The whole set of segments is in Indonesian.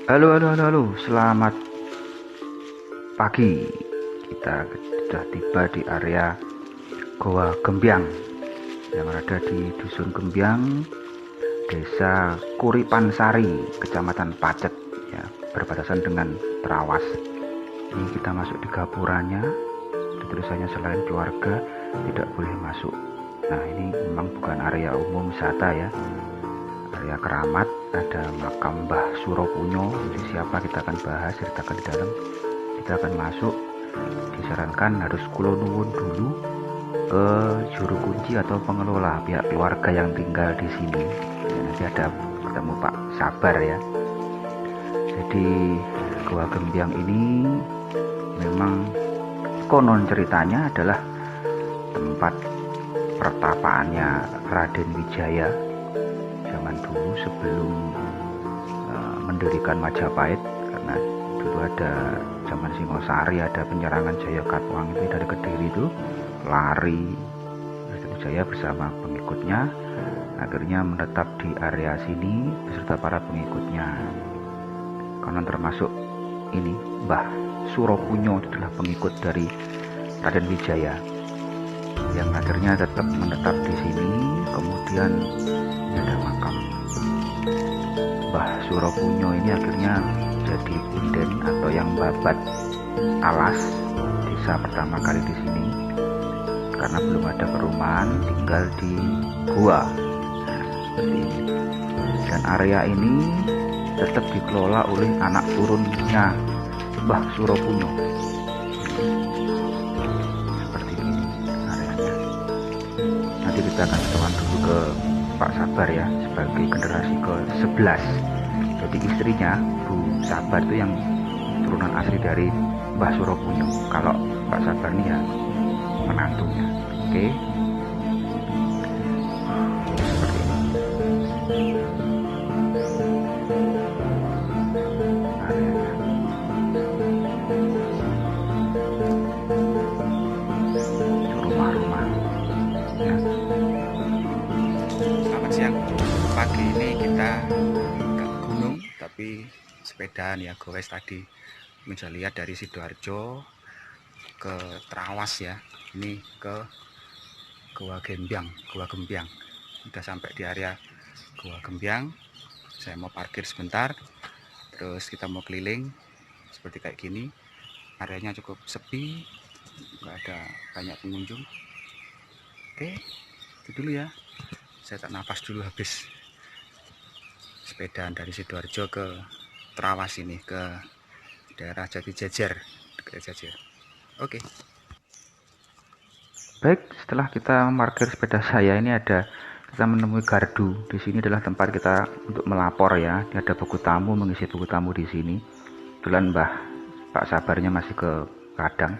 Halo, halo, halo, halo. Selamat pagi. Kita sudah tiba di area Goa Gembyang yang ada di Dusun Gembyang, Desa Kuripansari, Kecamatan Pacet, ya, berbatasan dengan Trawas. Ini kita masuk di gapuranya. Tulisannya selain keluarga tidak boleh masuk. Nah, ini memang bukan area umum wisata ya. Area keramat, ada makam Mbah Suropunyo. Jadi siapa kita akan bahas, ceritakan di dalam. Kita akan masuk. Disarankan harus kulo nuwun dulu ke juru kunci atau pengelola pihak keluarga yang tinggal di sini. Nanti ada ketemu Pak Sabar ya. Jadi Goa Gembyang ini memang konon ceritanya adalah tempat pertapaannya Raden Wijaya zaman dulu sebelum mendirikan Majapahit, karena dulu ada zaman Singosari ada penyerangan Jayakatwang itu dari Kediri itu lari Raden Wijaya bersama pengikutnya, akhirnya menetap di area sini beserta para pengikutnya. Konon termasuk ini Mbah Suropunyo adalah pengikut dari Raden Wijaya yang akhirnya tetap menetap di sini. Kemudian ada makam Mbah Suropunyo ini akhirnya jadi punden atau yang babat alas desa pertama kali di sini, karena belum ada perumahan, tinggal di gua. Nah, seperti ini. Dan area ini tetap dikelola oleh anak turunnya Mbah Suropunyo. Seperti ini areanya. Nanti kita akan ketemuan dulu ke Pak Sabar ya, sebagai generasi ke-11. Jadi istrinya Bu Sabar itu yang turunan asli dari Mbah Suropunyo. Kalau Pak Sabar ini ya menantunya. Oke. Seperti ini. Areanya. Rumah-rumah. Ya. Selamat siang. Pagi ini kita ke gunung tapi sepedaan ya, gowes tadi. Bisa lihat dari Sidoarjo ke Trawas ya. Ini ke Goa Gembyang, Goa Gembyang. Udah sampai di area Goa Gembyang. Saya mau parkir sebentar. Terus kita mau keliling seperti kayak gini. Areanya cukup sepi, nggak ada banyak pengunjung. Oke, itu dulu ya. Saya tak nafas dulu habis sepedaan dari Sidoarjo ke Trawas ini, ke daerah Jati Jajar, dekat Jajar. Oke. Baik, setelah kita memarkir sepeda saya ini kita menemui gardu. Di sini adalah tempat kita untuk melapor ya. Ini ada buku tamu, mengisi buku tamu di sini. Kebetulan Pak Sabarnya masih ke ladang.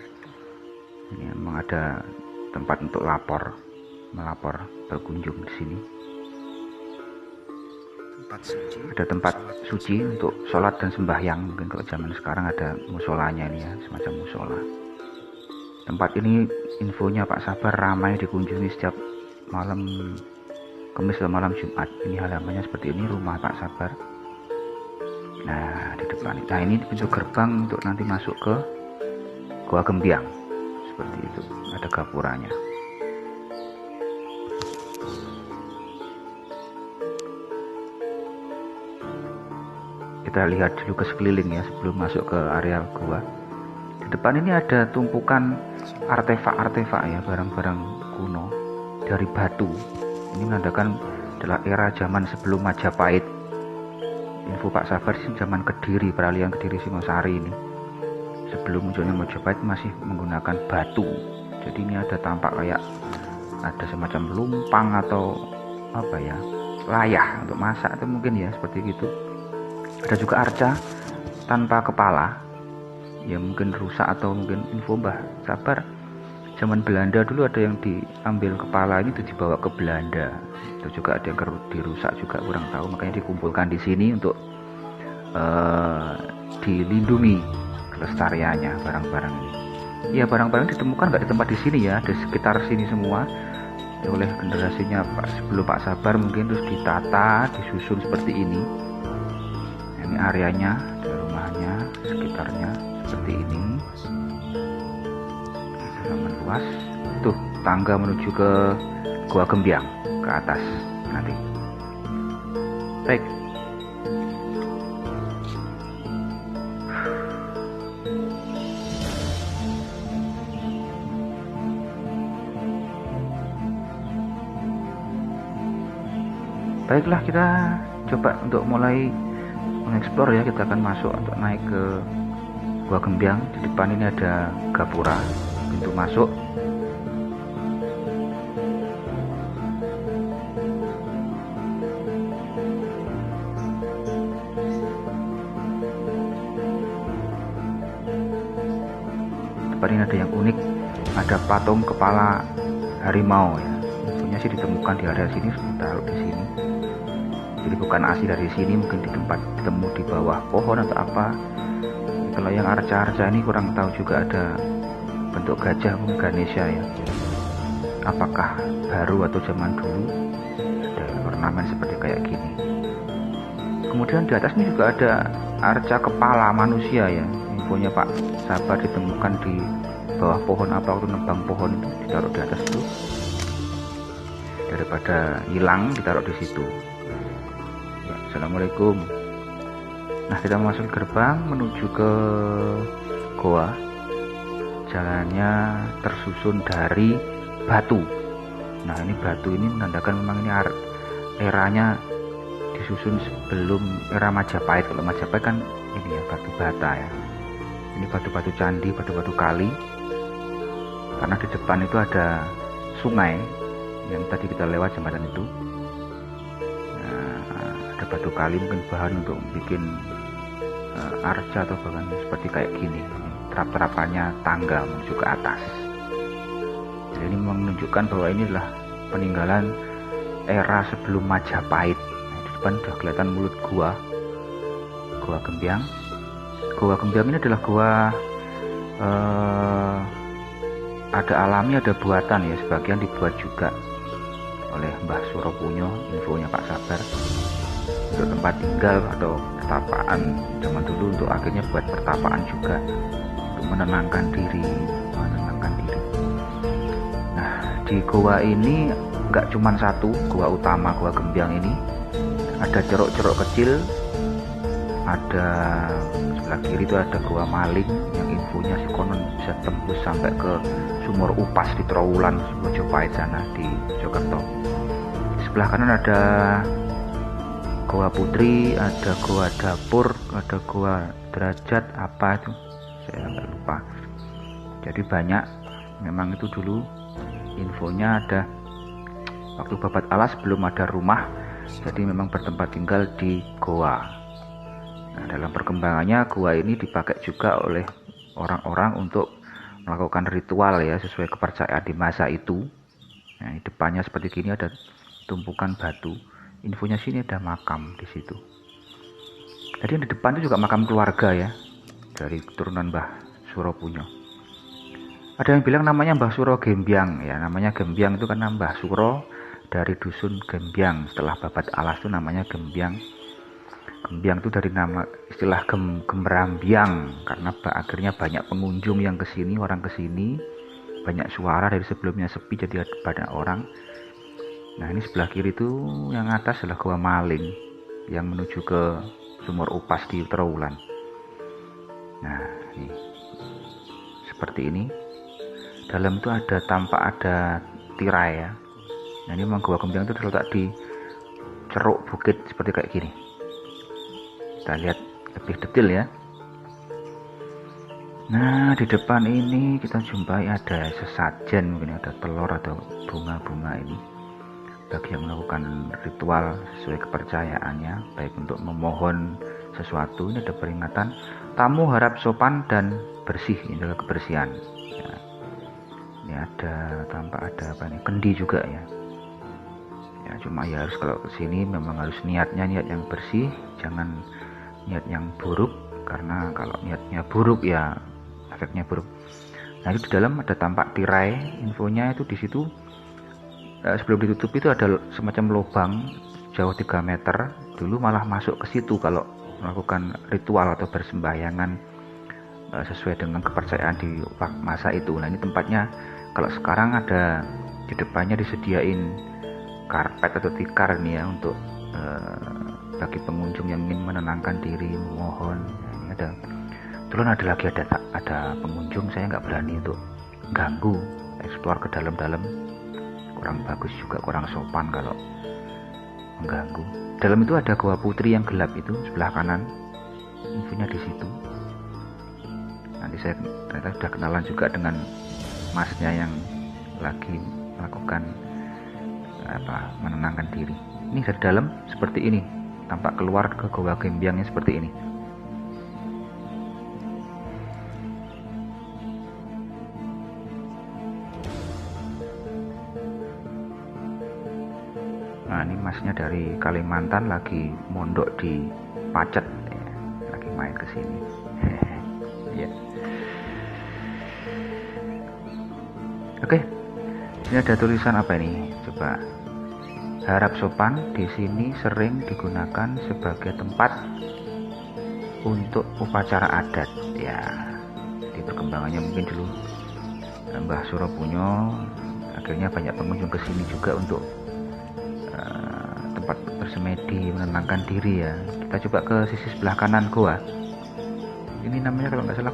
Ini memang ada tempat untuk melapor berkunjung di sini. Tempat suci. Ada tempat suci untuk sholat dan sembahyang. Mungkin kalau zaman sekarang ada musolanya ini ya, semacam musola. Tempat ini infonya Pak Sabar ramai dikunjungi setiap malam Kamis atau malam Jumat. Ini halamannya seperti ini, rumah Pak Sabar. Nah, di depan. Nah, ini pintu gerbang untuk nanti masuk ke Goa Gembyang. Seperti itu. Ada gapuranya. Kita lihat dulu ke sekeliling ya sebelum masuk ke area gua. Di depan ini ada tumpukan artefak-artefak ya, barang-barang kuno dari batu. Ini menandakan adalah era zaman sebelum Majapahit. Info Pak Sabar sih zaman Kediri, peralihan Kediri Singosari ini. Sebelum munculnya Majapahit masih menggunakan batu. Jadi ini ada tampak kayak ada semacam lumpang atau apa ya, layah untuk masak atau mungkin ya seperti gitu. Ada juga arca tanpa kepala, ya mungkin rusak atau mungkin info Mbah Sabar zaman Belanda dulu ada yang diambil kepala ini dibawa ke Belanda. Itu juga ada yang dirusak juga, kurang tahu, makanya dikumpulkan di sini untuk dilindungi kelestariannya barang-barang ini. Ya barang-barang ditemukan nggak di tempat di sini ya, di sekitar sini semua oleh generasinya sebelum Pak Sabar mungkin, terus ditata, disusun seperti ini. Ini areanya sekitarnya seperti ini. Halaman luas. Tuh tangga menuju ke Gua Gembyang ke atas nanti. Baik. Baiklah, kita coba untuk mulai mengeksplor ya. Kita akan masuk untuk naik ke Gua Gembyang. Di depan ini ada gapura, pintu masuk. Depan ini ada yang unik, ada patung kepala harimau ya. Infonya sih ditemukan di area sini, ditaruh di sini. Jadi bukan asli dari sini, mungkin di tempat ditemu di bawah pohon atau apa. Kalau yang arca-arca ini kurang tahu, juga ada bentuk gajah, mungkin Ganesha ya. Apakah baru atau zaman dulu? Ada ornamen seperti kayak gini. Kemudian di atas ini juga ada arca kepala manusia ya. Infonya Pak Sabar ditemukan di bawah pohon apa waktu nebang pohon itu, ditaruh di atas itu. Daripada hilang ditaruh di situ. Assalamualaikum. Nah, kita masuk gerbang menuju ke goa. Jalannya tersusun dari batu. Nah, ini batu ini menandakan memang ini eranya disusun sebelum era Majapahit. Kalau Majapahit kan ini ya batu bata ya. Ini batu-batu candi, batu-batu kali. Karena di depan itu ada sungai yang tadi kita lewat jembatan itu. Ada batu kali, mungkin bahan untuk bikin arca atau bahkan seperti kayak gini. Terap-terapannya tangga menuju ke atas. Jadi ini menunjukkan bahwa ini adalah peninggalan era sebelum Majapahit. Nah, di depan sudah kelihatan mulut Gua Gembyang. Gua Gembyang ini adalah gua ada alami, ada buatan ya. Sebagian dibuat juga oleh Mbah Suropunyo, infonya Pak Sabar, untuk tempat tinggal atau pertapaan zaman dulu, untuk akhirnya buat pertapaan juga untuk menenangkan diri. Nah, di goa ini nggak cuma satu goa utama, Gua Gembyang ini ada ceruk-ceruk kecil. Ada sebelah kiri itu ada Gua Maling yang infonya si konon bisa tembus sampai ke Sumur Upas di Trowulan, Mojopahit sana di Jokerto. Sebelah kanan ada Gua Putri, ada Gua Dapur, ada Gua Derajat, apa itu saya nggak lupa. Jadi banyak, memang itu dulu infonya ada waktu babat alas belum ada rumah, jadi memang bertempat tinggal di goa. Nah, dalam perkembangannya gua ini dipakai juga oleh orang-orang untuk melakukan ritual ya, sesuai kepercayaan di masa itu. Nah, di depannya seperti gini ada tumpukan batu. Infonya sini ada makam di situ. Tadi di depan itu juga makam keluarga ya, dari keturunan Mbah Suropunyo. Ada yang bilang namanya Mbah Suro Gembyang ya, namanya Gembyang itu karena Mbah Suro dari dusun Gembyang. Setelah babat alas itu namanya Gembyang. Gembyang itu dari nama istilah Gemrambyang, karena akhirnya banyak pengunjung yang kesini, orang kesini, banyak suara, dari sebelumnya sepi jadi ada banyak orang. Nah, ini sebelah kiri itu yang atas adalah Gua Maling yang menuju ke Sumur Upas di Trowulan. Nah, ini seperti ini. Dalam itu ada tampak ada tirai ya. Nah, ini memang Gua Gembyang itu terletak di ceruk bukit seperti kayak gini. Kita lihat lebih detail ya. Nah, di depan ini kita jumpai ada sesajen, mungkin ada telur atau bunga-bunga ini. Bagi yang melakukan ritual sesuai kepercayaannya, baik untuk memohon sesuatu, ini ada peringatan tamu harap sopan dan bersih, ini adalah kebersihan ya. Ini ada tampak ada apa nih, kendi juga ya. Ya cuma ya harus kalau kesini memang harus niatnya niat yang bersih, jangan niat yang buruk, karena kalau niatnya buruk ya efeknya buruk. Nah, itu di dalam ada tampak tirai, infonya itu di situ. Sebelum ditutup itu ada semacam lubang jauh 3 meter. Dulu malah masuk ke situ kalau melakukan ritual atau bersembahyangan sesuai dengan kepercayaan di masa itu. Nah, ini tempatnya kalau sekarang ada di depannya disediain karpet atau tikar nih ya untuk bagi pengunjung yang ingin menenangkan diri, memohon. Nah, ini ada lagi ada pengunjung, saya nggak berani untuk ganggu, eksplor ke dalam-dalam, kurang bagus juga, kurang sopan kalau mengganggu. Dalam itu ada Goa Putri yang gelap itu sebelah kanan, infonya di situ. Nanti saya ternyata sudah kenalan juga dengan masnya yang lagi melakukan menenangkan diri. Ini dari dalam seperti ini, tampak keluar ke Goa Gembyangnya seperti ini. Nah, ini masnya dari Kalimantan lagi mondok di Pacet ya, lagi main ke sini. Ya. Oke. Ini ada tulisan apa ini? Coba. Harap sopan, di sini sering digunakan sebagai tempat untuk upacara adat. Ya. Di perkembangannya mungkin dulu Mbah Suropunyo akhirnya banyak pengunjung ke sini juga untuk tempat bersemedi, menenangkan diri ya. Kita coba ke sisi sebelah kanan goa. Ini namanya kalau nggak salah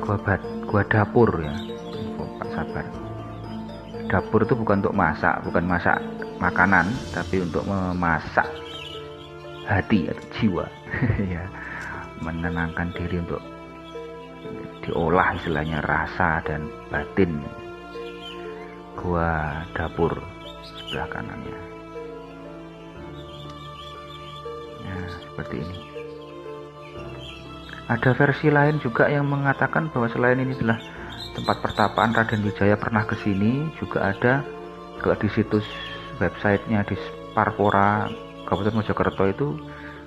goa dapur ya. Info Pak Sabar. Dapur itu bukan untuk masak, bukan masak makanan, tapi untuk memasak hati atau jiwa. Ya, menenangkan diri untuk diolah istilahnya rasa dan batin. Goa dapur sebelah kanannya. Ya, seperti ini. Ada versi lain juga yang mengatakan bahwa selain ini adalah tempat pertapaan Raden Wijaya pernah ke sini. Juga ada kalau di situs websitenya di Parpora Kabupaten Mojokerto itu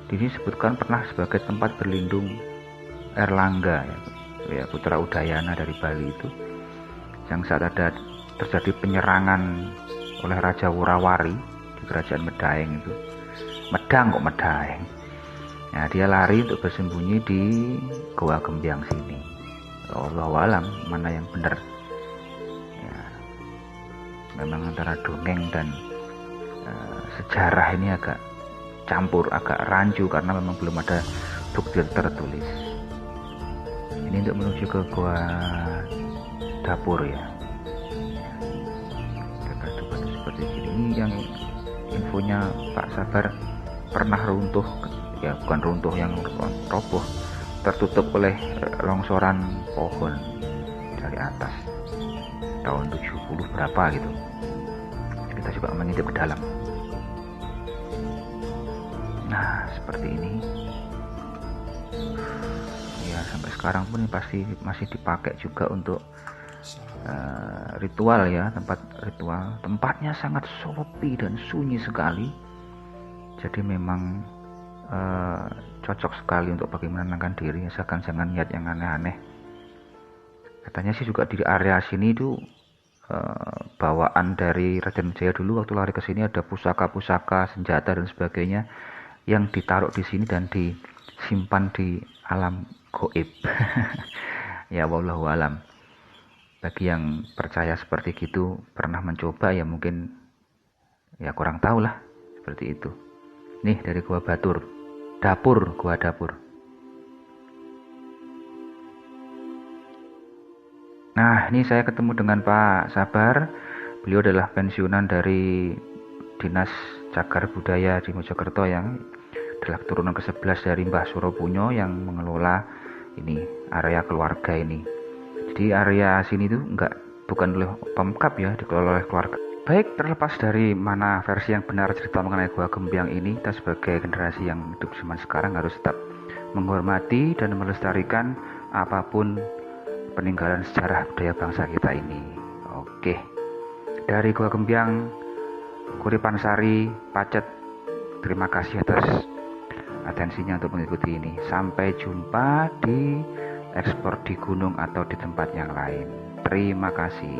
disebutkan pernah sebagai tempat berlindung Erlangga ya, putra Udayana dari Bali itu, yang saat ada terjadi penyerangan oleh Raja Wurawari di kerajaan Medaeng itu. Medang. Nah, dia lari untuk bersembunyi di Goa Gembyang sini. Wallahu alam mana yang benar. Ya, memang antara dongeng dan sejarah ini agak campur, agak rancu karena memang belum ada bukti tertulis. Ini untuk menuju ke Goa Dapur ya. Batu-batu seperti ini. Ini yang infonya Pak Sabar pernah runtuh ya, bukan runtuh yang roboh, tertutup oleh longsoran pohon dari atas tahun 70 berapa gitu. Kita coba mengintip ke dalam. Nah, seperti ini ya, sampai sekarang pun ini pasti masih dipakai juga untuk ritual ya, tempat ritual. Tempatnya sangat sepi dan sunyi sekali, jadi memang cocok sekali untuk bagi menenangkan diri, asalkan jangan niat yang aneh-aneh. Katanya sih juga di area sini itu bawaan dari Raden Wijaya dulu waktu lari ke sini ada pusaka-pusaka, senjata dan sebagainya yang ditaruh di sini dan disimpan di alam gaib. Ya, wallahu alam. Bagi yang percaya seperti gitu, pernah mencoba ya mungkin ya kurang tahu lah seperti itu. Nih dari Goa Dapur, Goa Dapur. Nah, ini saya ketemu dengan Pak Sabar. Beliau adalah pensiunan dari Dinas Cagar Budaya di Mojokerto yang adalah keturunan ke-11 dari Mbah Suropunyo yang mengelola ini area keluarga ini. Jadi area sini tuh bukan oleh Pemkab ya, dikelola oleh keluarga. Baik, terlepas dari mana versi yang benar cerita mengenai Goa Gembyang ini, kita sebagai generasi yang hidup zaman sekarang harus tetap menghormati dan melestarikan apapun peninggalan sejarah budaya bangsa kita ini. Oke, dari Goa Gembyang, Kuripansari, Pacet, terima kasih atas atensinya untuk mengikuti ini. Sampai jumpa di eksplor di gunung atau di tempat yang lain. Terima kasih.